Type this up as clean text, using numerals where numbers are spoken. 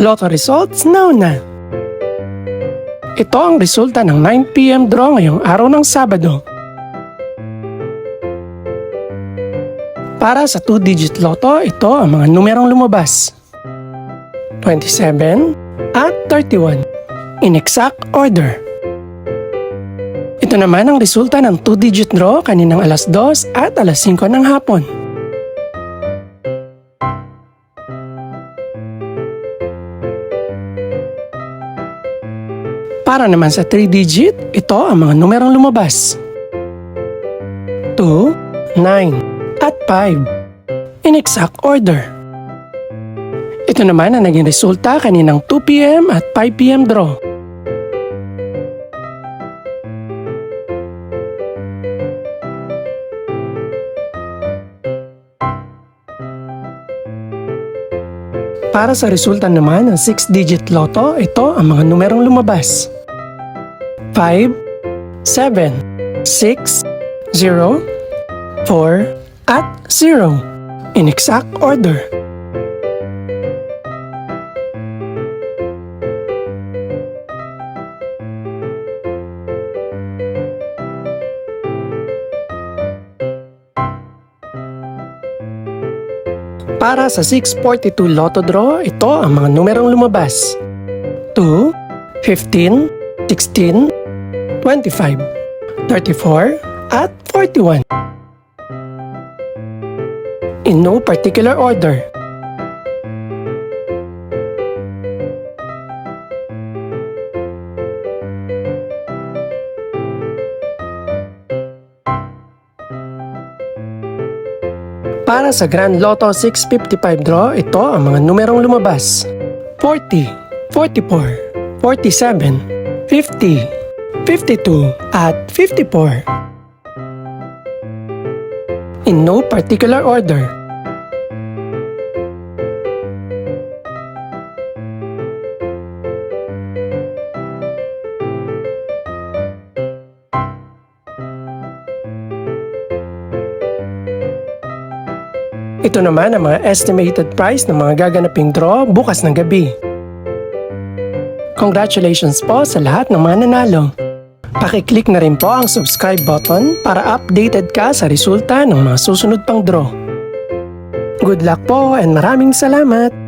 Lotto results now na. Ito ang resulta ng 9 PM draw ngayong araw ng Sabado. Para sa 2-digit Lotto, ito ang mga numerong lumabas: 27 at 31 in exact order. Ito naman ang resulta ng 2-digit draw kaninang alas 2 at alas 5 ng hapon. Para naman sa 3-digit, ito ang mga numerong lumabas: 2, 9, at 5 in exact order. Ito naman ang naging resulta kaninang 2 PM at 5 PM draw. Para sa resulta naman ng 6-digit Lotto, ito ang mga numerong lumabas: 5, 7, 6, 0, 4, at 0 in exact order. Para sa 642 Lotto draw, ito ang mga numerong lumabas: 2, 15, 16, 25, 34, at 41. In no particular order. Para sa Grand Lotto 655 draw, ito ang mga numerong lumabas: 40, 44, 47, 50, 52, at 54. In no particular order. Ito naman ang mga estimated price ng mga gaganaping draw bukas ng gabi. Congratulations po sa lahat ng mga nanalo. Pakiclick na rin po ang subscribe button para updated ka sa resulta ng mga susunod pang draw. Good luck po and maraming salamat!